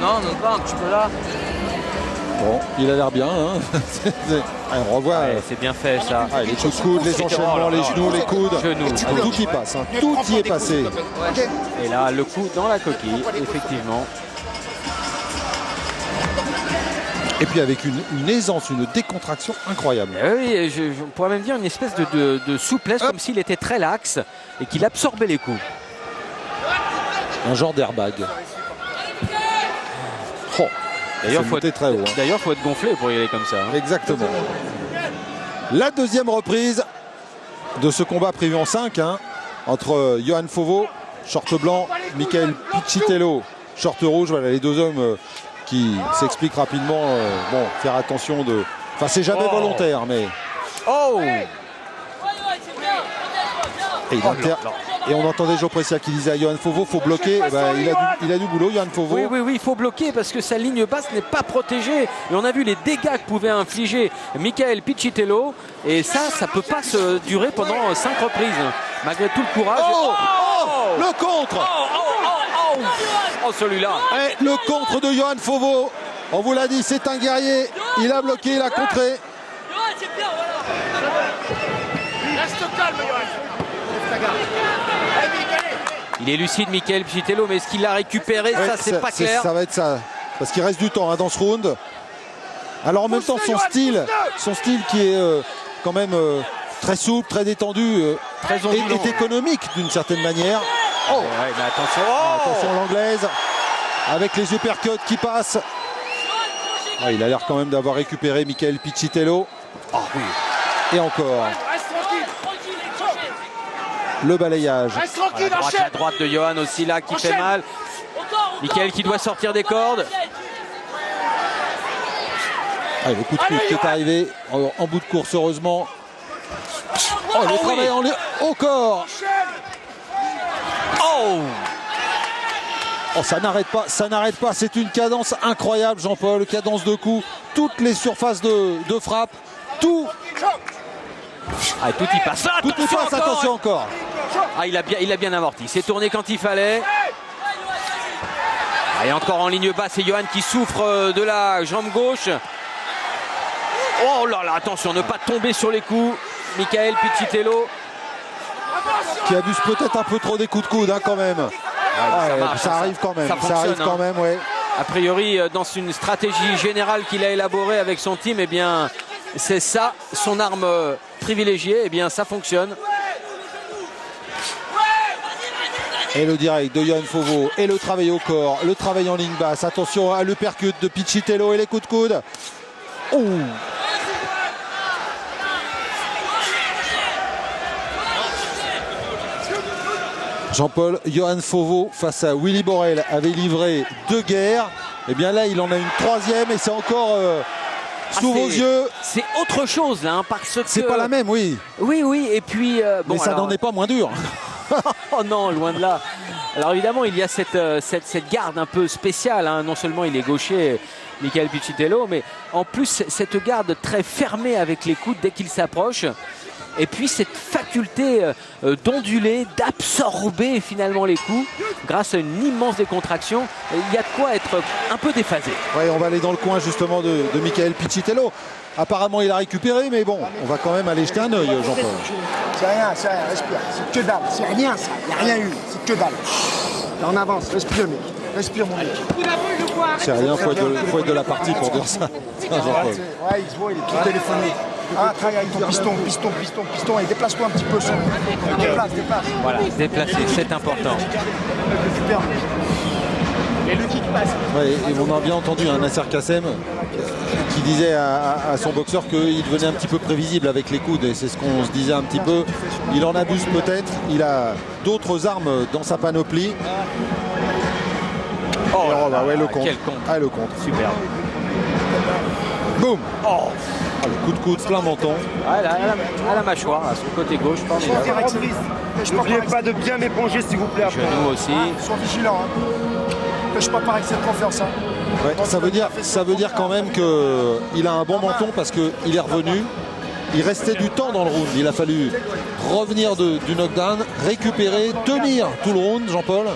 Non, un petit peu là. Bon, il a l'air bien. Hein. Allez, on revoit. Ouais, c'est bien fait ça. Ah, les coups de coude, les enchaînements, les genoux, les coudes. Tout y passe. Hein. Tout y est passé. Et là, le coup dans la coquille, effectivement. Et puis avec une aisance, une décontraction incroyable. Oui, je pourrais même dire une espèce de souplesse, comme s'il était très lax et qu'il absorbait les coups. Un genre d'airbag. Oh, d'ailleurs, il faut hein. être gonflé pour y aller comme ça. Hein. Exactement. La deuxième reprise de ce combat prévu en 5 hein, entre Yohan Fovo, short blanc, Michael Pichitello, short rouge. Voilà les deux hommes qui s'expliquent rapidement. Bon, faire attention de... Enfin, c'est jamais volontaire, mais... Oh. Et on entendait Joe Pressia qui disait à Yohan Fovo, faut bloquer. Ben, il a du boulot, Yohan Fovo. Oui, il faut bloquer parce que sa ligne basse n'est pas protégée. Et on a vu les dégâts que pouvait infliger Michael Pichitello. Et ça peut pas se durer pendant 5 reprises. Malgré tout le courage. Le contre. Oh, celui-là. Et le contre de Yohan Fovo. On vous l'a dit, c'est un guerrier. Il a bloqué, il a contré. Reste calme, Il est lucide, Michael Pichitello, mais est-ce qu'il l'a récupéré? Ça, c'est pas clair. Ça va être ça. Parce qu'il reste du temps hein, dans ce round. Alors en même temps, son style qui est quand même très souple, très détendu, est économique d'une certaine manière. Oh, ouais, mais attention. Attention l'anglaise avec les uppercuts qui passent. Ah, il a l'air quand même d'avoir récupéré Michael Pichitello. Oh oui. Et encore. Le balayage. La droite de Yohan aussi là qui fait mal. Michael qui doit sortir des cordes. Allez, le coup de coude qui est arrivé en bout de course heureusement. Oh, le travail au corps. Oh, ça n'arrête pas, c'est une cadence incroyable Jean-Paul, cadence de coups, toutes les surfaces de frappe, tout. Ah, tout y passe. Tout y passe, attention encore. Ah, il a bien amorti, il s'est tourné quand il fallait. Ah, et encore en ligne basse, c'est Yohan qui souffre de la jambe gauche. Oh là là, attention, ne pas tomber sur les coups. Michael Pichitello. Qui abuse peut-être un peu trop des coups de coude hein, quand même. Ça arrive quand même. Ça arrive quand même, ouais. A priori, dans une stratégie générale qu'il a élaborée avec son team, eh bien, c'est ça, son arme privilégiée. Eh bien, ça fonctionne. Et le direct de Yohan Fovo et le travail au corps, le travail en ligne basse. Attention à l'uppercut de Pichitello et les coups de coude. Ouh. Jean-Paul, Yohan Fovo face à Willy Borel avait livré 2 guerres. Et bien là, il en a une 3e et c'est encore sous vos yeux. C'est autre chose là, hein, parce que... C'est pas la même, oui. Oui, et puis... bon, mais ça n'en est pas moins dur. Oh non, loin de là. Alors évidemment, il y a cette garde un peu spéciale. Hein. Non seulement il est gaucher, Michael Pichitello, mais en plus cette garde très fermée avec les coudes dès qu'il s'approche. Et puis cette faculté d'onduler, d'absorber finalement les coups grâce à une immense décontraction. Il y a de quoi être un peu déphasé. Oui, on va aller dans le coin justement de Michael Pichitello. Apparemment il a récupéré, mais bon, on va quand même aller jeter un œil, Jean-Paul. C'est rien, respire. C'est que dalle, c'est rien ça, il n'y a rien eu, c'est que dalle. Là, on avance, respire mec, respire mon mec. C'est rien, faut être de la partie pour dire ça. Ouais, il se voit, il est tout téléphoné. Ah, travaille avec ton piston, et déplace-toi un petit peu. Déplace. Voilà, déplacer, c'est important. Et le kick passe. Ouais, et on a bien entendu un Nasser Kassem qui disait à son boxeur qu'il devenait un petit peu prévisible avec les coudes, et c'est ce qu'on se disait un petit peu. Il en abuse peut-être, il a d'autres armes dans sa panoplie. Oh là là, ouais, le contre. Quel contre. Ah, le contre. Superbe. Boum. Oh. Ah, le coup de coude plein menton. Ah, à la mâchoire, à son côté gauche, formidable. N'oubliez pas de bien m'éponger s'il vous plaît. Genou aussi. Sois vigilant. Pêche pas par excès de confiance. Ouais, ça veut dire quand même qu'il a un bon menton parce qu'il est revenu. Il restait du temps dans le round. Il a fallu revenir du knockdown, récupérer, tenir tout le round, Jean-Paul.